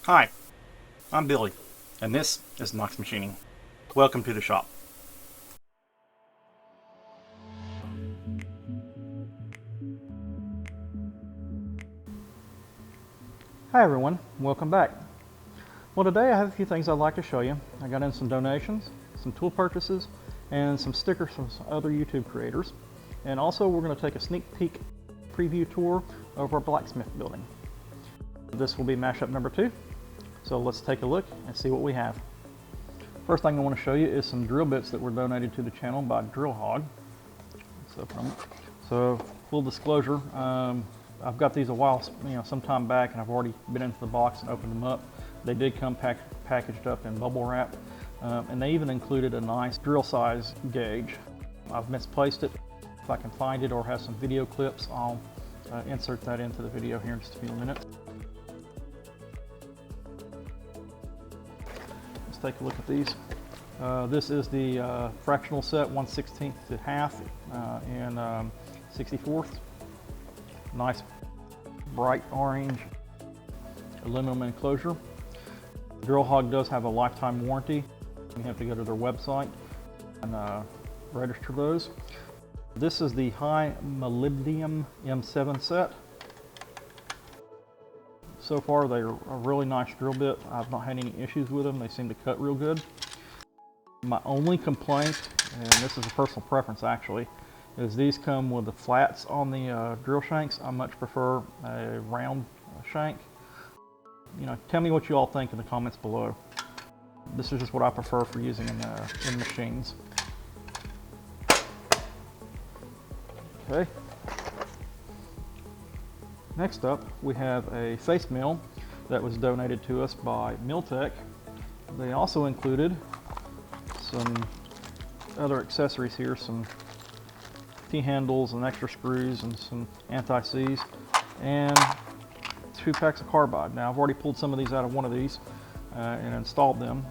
Hi, I'm Billy, and this is Knox Machining. Welcome to the shop. Hi everyone, welcome back. Well, today I have a few things I'd like to show you. I got in some donations, some tool purchases, and some stickers from some other YouTube creators. And also we're going to take a sneak peek preview tour of our blacksmith building. This will be mashup number 2, so let's take a look and see what we have. First thing I want to show you is some drill bits that were donated to the channel by Drill Hog. So full disclosure, I've got these a while, some time back, and I've already been into the box and opened them up. They did come packaged up in bubble wrap, and they even included a nice drill size gauge. I've misplaced it. If I can find it or have some video clips, I'll insert that into the video here in just a few minutes. Let's take a look at these. This is the fractional set, 1/16 to half and 64th. Nice bright orange aluminum enclosure. Drill Hog does have a lifetime warranty. You have to go to their website and register those. This is the high molybdenum M7 set. So far they're a really nice drill bit. I've not had any issues with them. They seem to cut real good. My only complaint, and this is a personal preference actually, is these come with the flats on the drill shanks. I much prefer a round shank. Tell me what you all think in the comments below. This is just what I prefer for using in machines. Okay. Next up, we have a Facemill that was donated to us by Mil-tec. They also included some other accessories here, some T-handles and extra screws and some anti-seize and 2 packs of carbide. Now I've already pulled some of these out of one of these and installed them.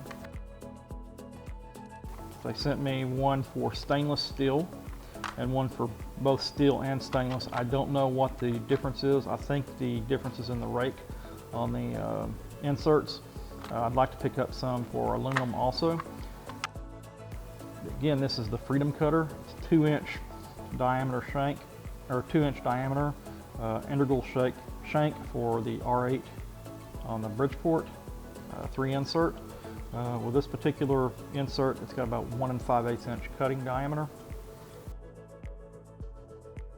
They sent me one for stainless steel and one for both steel and stainless. I don't know what the difference is. I think the difference is in the rake on the inserts. I'd like to pick up some for aluminum also. Again, this is the Freedom Cutter. It's 2-inch diameter shank, or 2-inch diameter integral shank for the R8 on the Bridgeport 3 insert. With this particular insert, it's got about 1 5/8 inch cutting diameter.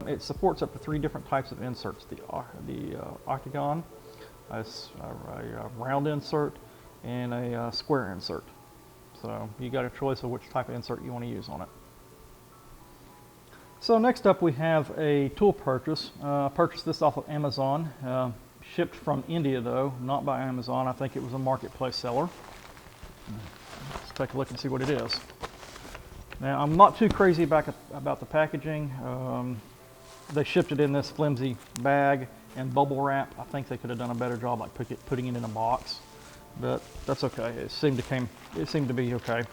It supports up to 3 different types of inserts: the octagon, a round insert, and a square insert. So you got a choice of which type of insert you want to use on it. So next up we have a tool purchase. I purchased this off of Amazon. Shipped from India though, not by Amazon. I think it was a marketplace seller. Let's take a look and see what it is. Now I'm not too crazy about the packaging. They shipped it in this flimsy bag and bubble wrap. I think they could have done a better job like putting it in a box, but that's okay. It seemed to be okay.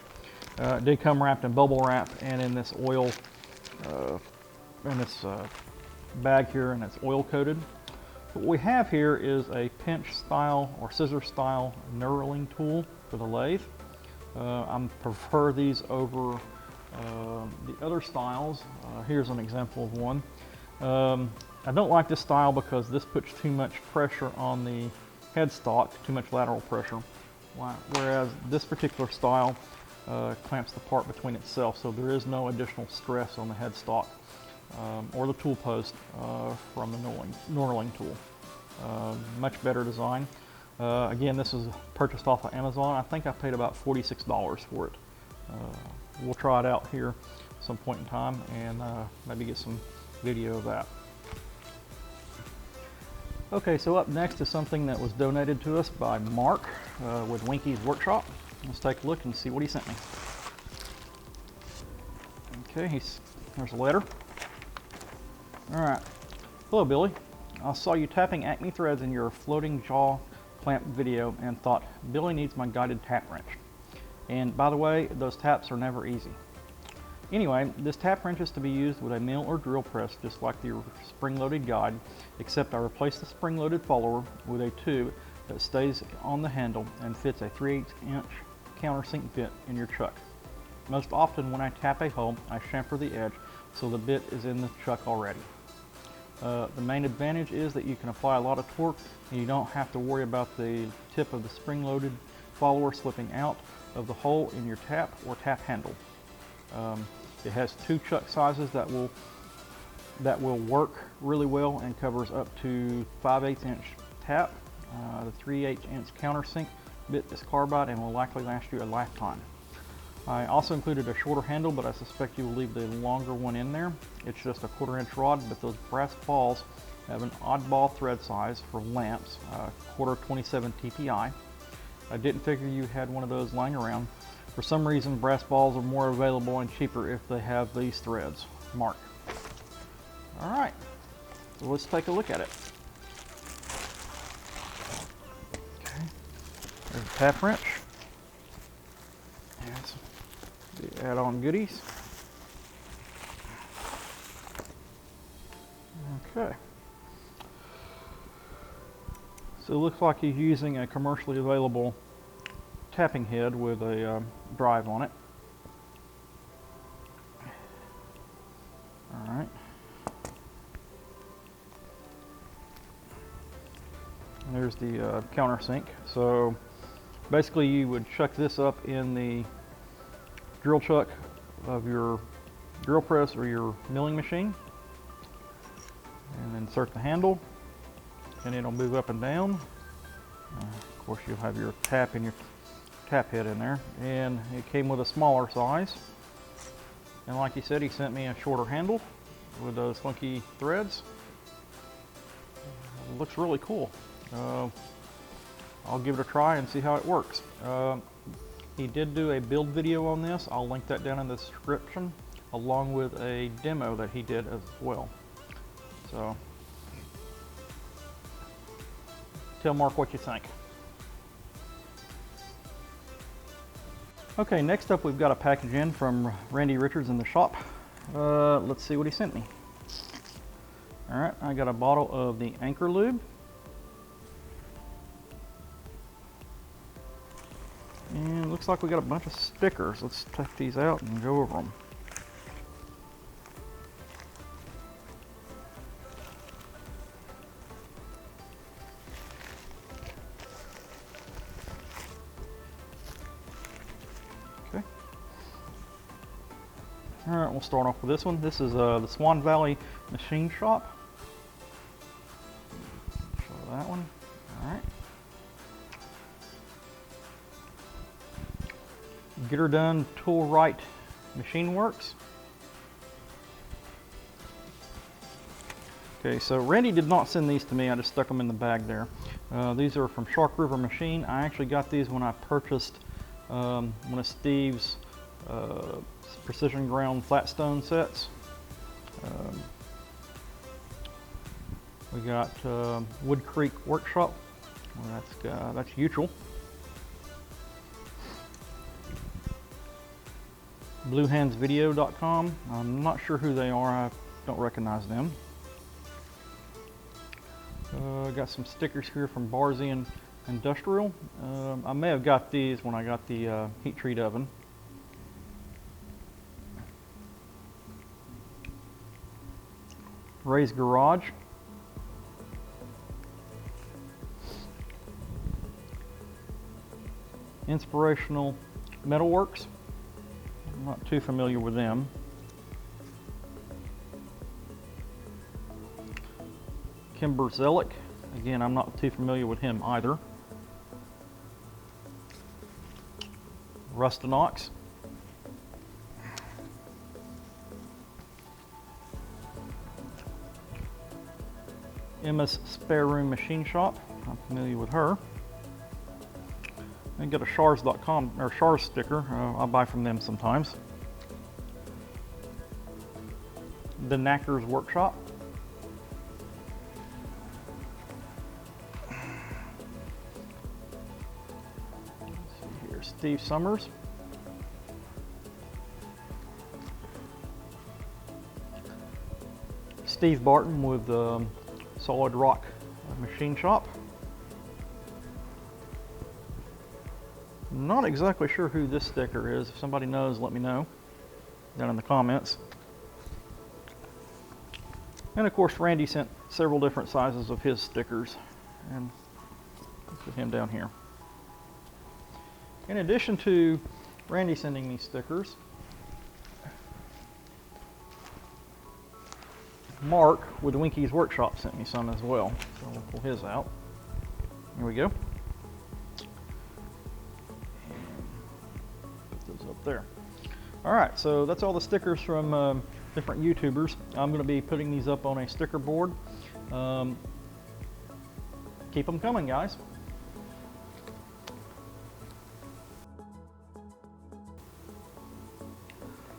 It did come wrapped in bubble wrap and in this oil, in this bag here, and it's oil coated. What we have here is a pinch style or scissor style knurling tool for the lathe. I prefer these over the other styles. Here's an example of one. I don't like this style because this puts too much pressure on the headstock, too much lateral pressure, whereas this particular style clamps the part between itself, so there is no additional stress on the headstock or the tool post from the Knurling Tool. Much better design. Again, this is purchased off of Amazon. I think I paid about $46 for it. We'll try it out here at some point in time and maybe get some video of that. Okay, so up next is something that was donated to us by Mark with Winky's Workshop. Let's take a look and see what he sent me. Okay, there's a letter. All right. Hello, Billy. I saw you tapping Acme threads in your floating jaw clamp video and thought, Billy needs my guided tap wrench. And by the way, those taps are never easy. Anyway, this tap wrench is to be used with a mill or drill press just like the spring-loaded guide, except I replaced the spring-loaded follower with a tube that stays on the handle and fits a 3/8 inch countersink bit in your chuck. Most often when I tap a hole, I chamfer the edge so the bit is in the chuck already. The main advantage is that you can apply a lot of torque and you don't have to worry about the tip of the spring-loaded follower slipping out of the hole in your tap or tap handle. It has two chuck sizes that will work really well and covers up to 5/8 inch tap. The 3/8 inch countersink bit is carbide and will likely last you a lifetime. I also included a shorter handle, but I suspect you will leave the longer one in there. It's just a 1/4 inch rod, but those brass balls have an oddball thread size for lamps, 1/4 27 TPI. I didn't figure you had one of those lying around. For some reason, brass balls are more available and cheaper if they have these threads. Mark. All right, so let's take a look at it. Okay, there's a tap wrench. And some the add-on goodies. Okay. So it looks like he's using a commercially available tapping head with a drive on it. All right. And there's the countersink. So basically you would chuck this up in the drill chuck of your drill press or your milling machine and insert the handle, and it'll move up and down. Of course you'll have your tap and your tap head in there, and it came with a smaller size, and like he said, he sent me a shorter handle with those funky threads. It looks really cool. I'll give it a try and see how it works. He did do a build video on this. I'll link that down in the description, along with a demo that he did as well. So tell Mark what you think. Okay, next up we've got a package in from Randy Richards in the shop. Let's see what he sent me. All right, I got a bottle of the Anchor Lube. And it looks like we got a bunch of stickers. Let's take these out and go over them. Okay. All right, we'll start off with this one. This is the Swan Valley Machine Shop. Show that one. All right. Get Her Done Tool Right Machine Works. Okay, so Randy did not send these to me. I just stuck them in the bag there. These are from Shark River Machine. I actually got these when I purchased one of Steve's precision ground flatstone sets. We got Wood Creek Workshop. Well, that's Utrell. BlueHandsVideo.com. I'm not sure who they are. I don't recognize them. Got some stickers here from Barzian Industrial. I may have got these when I got the heat treat oven. Ray's Garage. Inspirational Metalworks. I'm not too familiar with them. Kimber Zelick. Again, I'm not too familiar with him either. Rustinox. Emma's Spare Room Machine Shop. I'm familiar with her. I got a Shars.com or Shars sticker. I buy from them sometimes. The Knackers Workshop. Let's see here, Steve Summers. Steve Barton with Solid Rock Machine Shop. Not exactly sure who this sticker is. If somebody knows, let me know down in the comments. And of course, Randy sent several different sizes of his stickers. And let's put him down here. In addition to Randy sending me stickers, Mark with Winky's Workshop sent me some as well. So we'll pull his out. Here we go. Put those up there. All right, so that's all the stickers from different YouTubers. I'm going to be putting these up on a sticker board. Keep them coming, guys.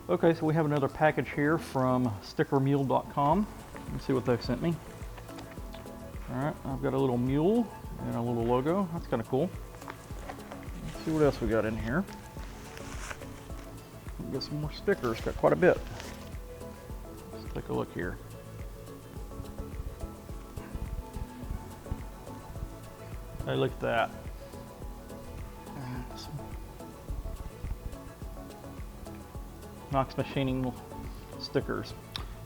Okay, so we have another package here from stickermule.com. Let's see what they've sent me. All right, I've got a little mule and a little logo. That's kind of cool. Let's see what else we got in here. We got some more stickers, got quite a bit. Let's take a look here. Hey, look at that. Knox Machining stickers.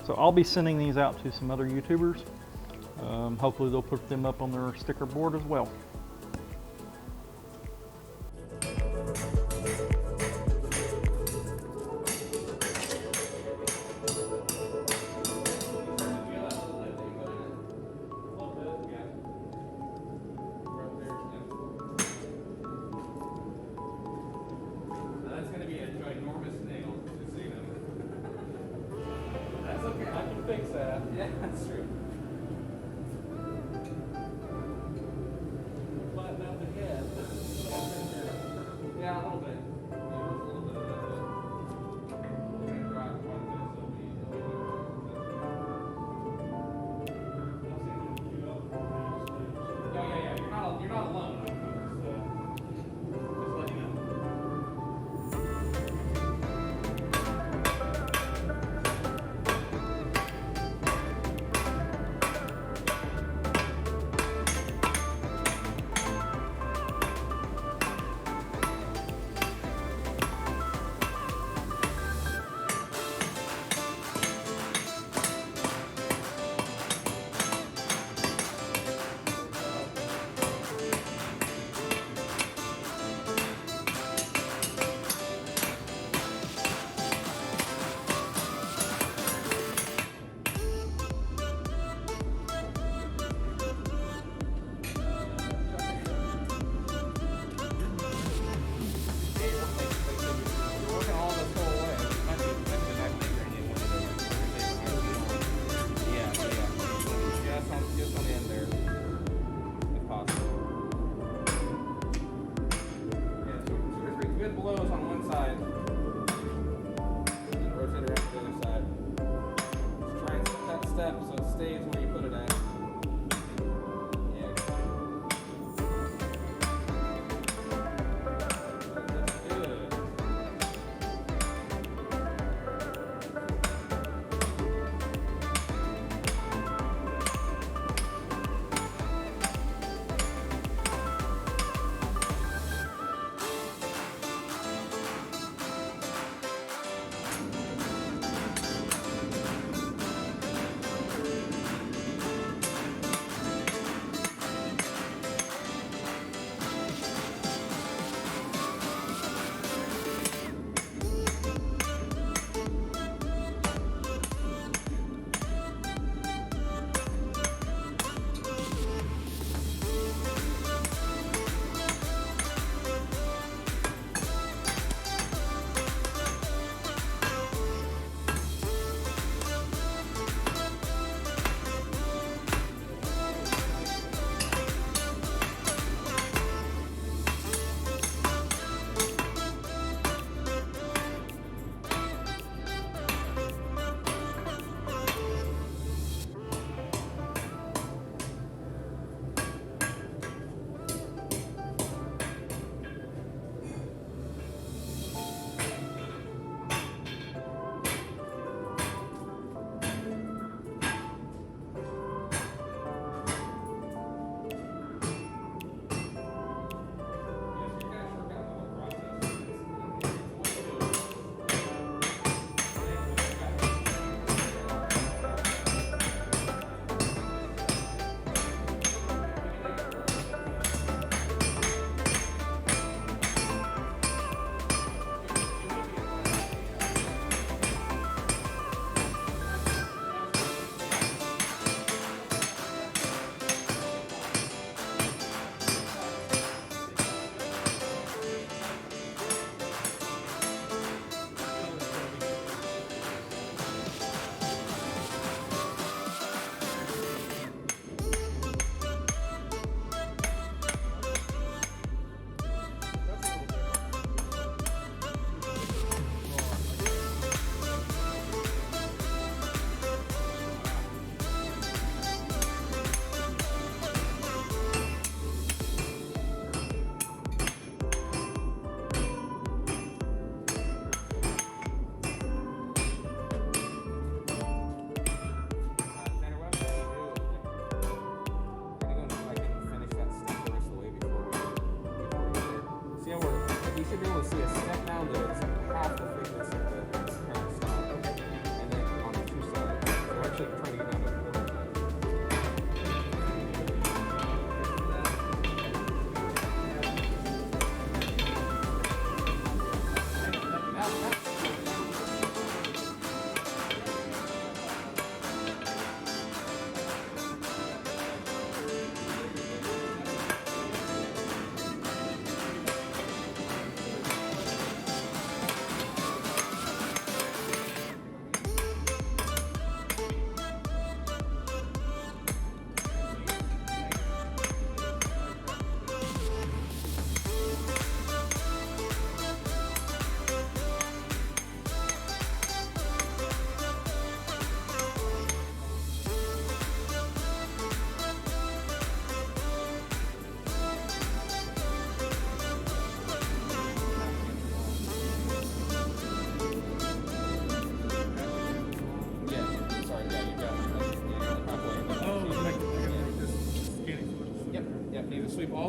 So I'll be sending these out to some other YouTubers. Hopefully they'll put them up on their sticker board as well. Fix that. Yeah, that's true. Flatten out the head. Yeah, a little bit. Yeah. You're not alone. Just let you know.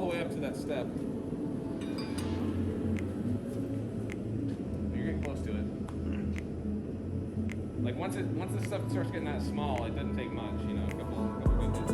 the way up to that step. You're getting close to it. Like once this stuff starts getting that small, it doesn't take much, you know, a couple good hits.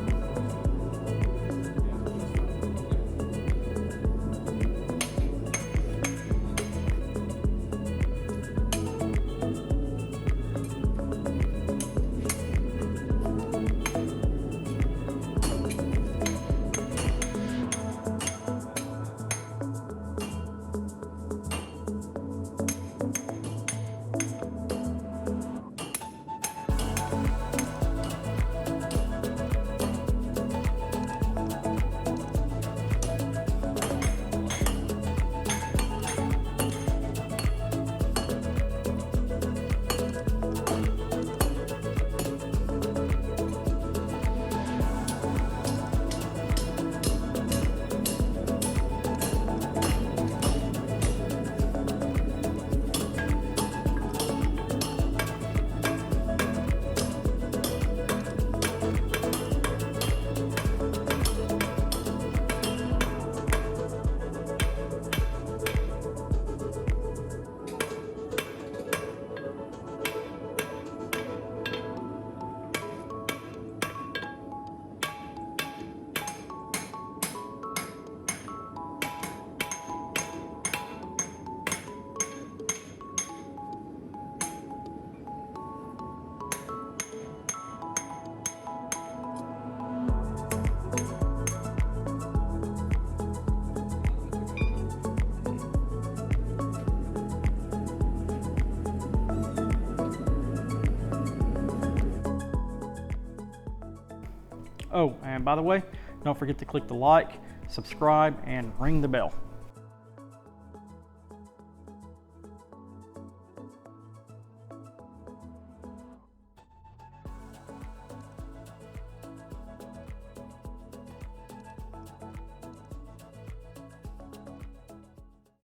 Oh, and by the way, don't forget to click the like, subscribe, and ring the bell.